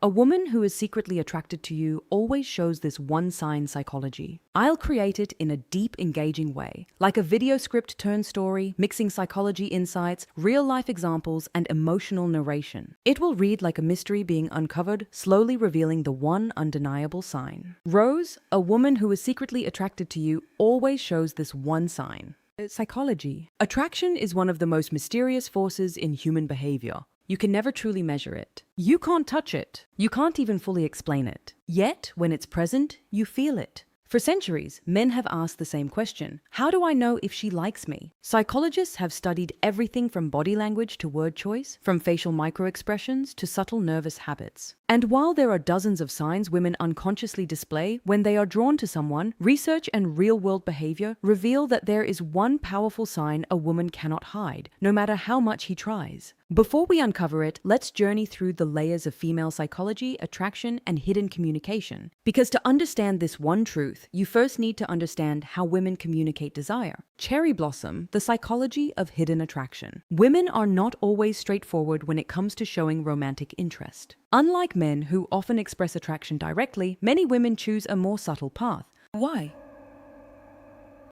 A woman who is secretly attracted to you always shows this one-sign psychology. I'll create it in a deep, engaging way, like a video script turned story, mixing psychology insights, real-life examples, and emotional narration. It will read like a mystery being uncovered, slowly revealing the one undeniable sign. Rose, a woman who is secretly attracted to you always shows this one sign. Psychology. Attraction is one of the most mysterious forces in human behavior. You can never truly measure it. You can't touch it. You can't even fully explain it. Yet, when it's present, you feel it. For centuries, men have asked the same question. How do I know if she likes me? Psychologists have studied everything from body language to word choice, from facial microexpressions to subtle nervous habits. And while there are dozens of signs women unconsciously display when they are drawn to someone, research and real-world behavior reveal that there is one powerful sign a woman cannot hide, no matter how much he tries. Before we uncover it, let's journey through the layers of female psychology, attraction, and hidden communication. Because to understand this one truth, you first need to understand how women communicate desire. Cherry Blossom, the psychology of hidden attraction. Women are not always straightforward when it comes to showing romantic interest. Unlike men who often express attraction directly, many women choose a more subtle path. Why?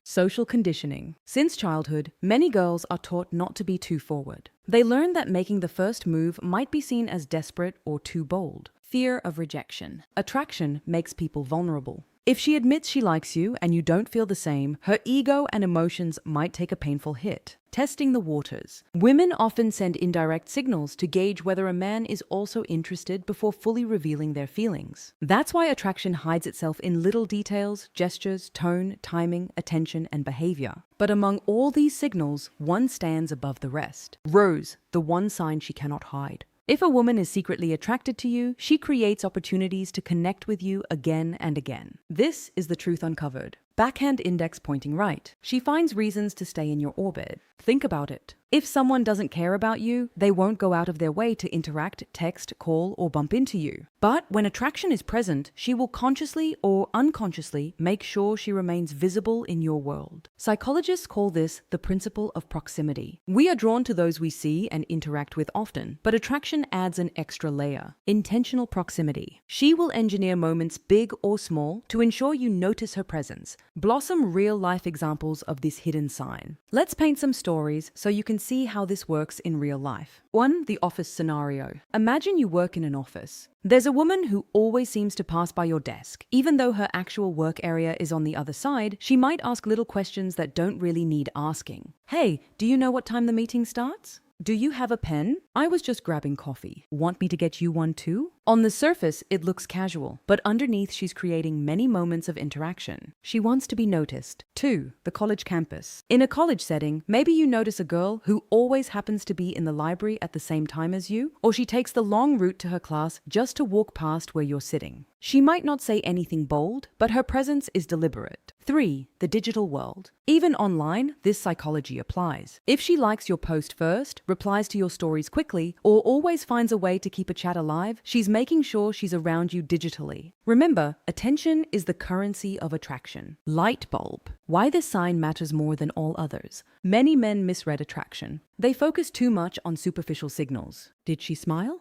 Social conditioning. Since childhood, many girls are taught not to be too forward. They learn that making the first move might be seen as desperate or too bold. Fear of rejection. Attraction makes people vulnerable. If she admits she likes you and you don't feel the same, her ego and emotions might take a painful hit. Testing the waters. Women often send indirect signals to gauge whether a man is also interested before fully revealing their feelings. That's why attraction hides itself in little details, gestures, tone, timing, attention, and behavior. But among all these signals, one stands above the rest. Rose, the one sign she cannot hide. If a woman is secretly attracted to you, she creates opportunities to connect with you again and again. This is the truth uncovered. Backhand index pointing right. She finds reasons to stay in your orbit. Think about it. If someone doesn't care about you, they won't go out of their way to interact, text, call, or bump into you. But when attraction is present, she will consciously or unconsciously make sure she remains visible in your world. Psychologists call this the principle of proximity. We are drawn to those we see and interact with often, but attraction adds an extra layer. Intentional proximity. She will engineer moments big or small to ensure you notice her presence. Blossom real-life examples of this hidden sign. Let's paint some stories so you can see how this works in real life. 1. The office scenario. Imagine you work in an office. There's a woman who always seems to pass by your desk. Even though her actual work area is on the other side, she might ask little questions that don't really need asking. Hey, do you know what time the meeting starts? Do you have a pen? I was just grabbing coffee. Want me to get you one too? On the surface, it looks casual, but underneath she's creating many moments of interaction. She wants to be noticed. 2. The college campus. In a college setting, maybe you notice a girl who always happens to be in the library at the same time as you, or she takes the long route to her class just to walk past where you're sitting. She might not say anything bold, but her presence is deliberate. 3. The digital world. Even online, this psychology applies. If she likes your post first, replies to your stories quickly, or always finds a way to keep a chat alive, she's making sure she's around you digitally. Remember, attention is the currency of attraction. Light bulb. Why this sign matters more than all others. Many men misread attraction. They focus too much on superficial signals. Did she smile?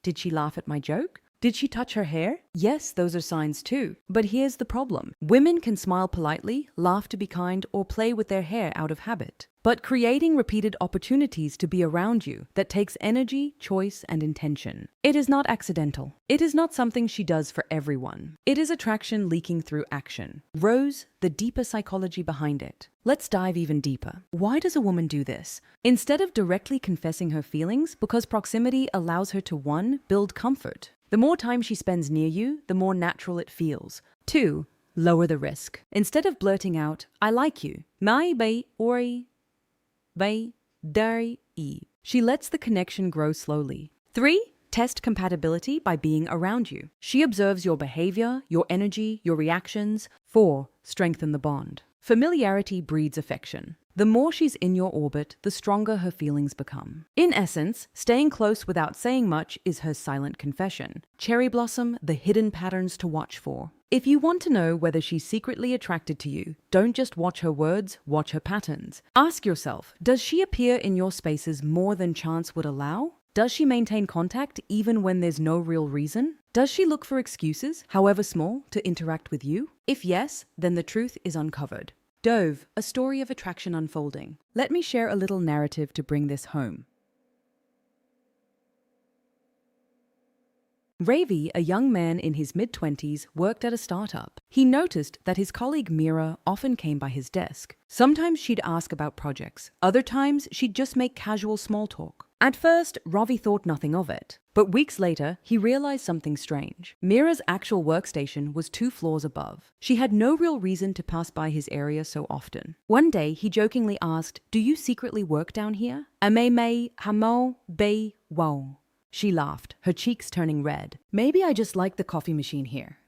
Did she laugh at my joke? Did she touch her hair? Yes, those are signs too. But here's the problem. Women can smile politely, laugh to be kind, or play with their hair out of habit. But creating repeated opportunities to be around you, that takes energy, choice, and intention. It is not accidental. It is not something she does for everyone. It is attraction leaking through action. Rose, the deeper psychology behind it. Let's dive even deeper. Why does a woman do this? Instead of directly confessing her feelings, because proximity allows her to 1. Build comfort. The more time she spends near you, the more natural it feels. 2. Lower the risk. Instead of blurting out, I like you, she lets the connection grow slowly. 3. Test compatibility by being around you. She observes your behavior, your energy, your reactions. 4. Strengthen the bond. Familiarity breeds affection. The more she's in your orbit, the stronger her feelings become. In essence, staying close without saying much is her silent confession. Cherry Blossom, the hidden patterns to watch for. If you want to know whether she's secretly attracted to you, don't just watch her words, watch her patterns. Ask yourself, does she appear in your spaces more than chance would allow? Does she maintain contact even when there's no real reason? Does she look for excuses, however small, to interact with you? If yes, then the truth is uncovered. Dove, a story of attraction unfolding. Let me share a little narrative to bring this home. Ravi, a young man in his mid-20s, worked at a startup. He noticed that his colleague Mira often came by his desk. Sometimes she'd ask about projects. Other times, she'd just make casual small talk. At first, Ravi thought nothing of it. But weeks later, he realized something strange. Mira's actual workstation was 2 floors above. She had no real reason to pass by his area so often. One day, he jokingly asked, "Do you secretly work down here?" "Ame hamo be wow." She laughed, her cheeks turning red. "Maybe I just like the coffee machine here."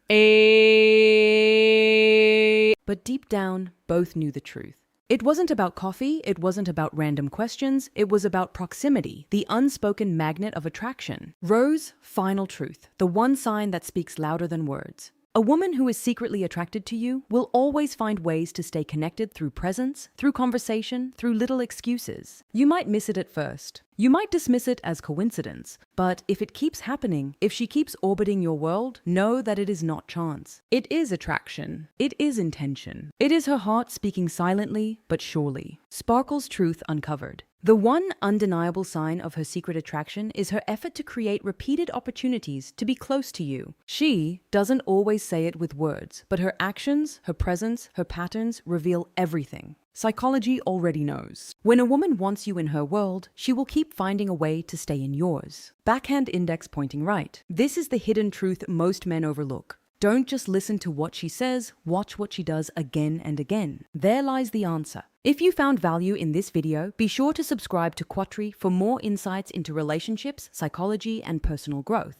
But deep down, both knew the truth. It wasn't about coffee, it wasn't about random questions, it was about proximity, the unspoken magnet of attraction. Rose, final truth, the one sign that speaks louder than words. A woman who is secretly attracted to you will always find ways to stay connected through presence, through conversation, through little excuses. You might miss it at first. You might dismiss it as coincidence, but if it keeps happening, if she keeps orbiting your world, know that it is not chance. It is attraction. It is intention. It is her heart speaking silently but surely. Sparkle's truth uncovered. The one undeniable sign of her secret attraction is her effort to create repeated opportunities to be close to you. She doesn't always say it with words, but her actions, her presence, her patterns reveal everything. Psychology already knows. When a woman wants you in her world, she will keep finding a way to stay in yours. Backhand index pointing right. This is the hidden truth most men overlook. Don't just listen to what she says, watch what she does again and again. There lies the answer. If you found value in this video, be sure to subscribe to Quattri for more insights into relationships, psychology, and personal growth.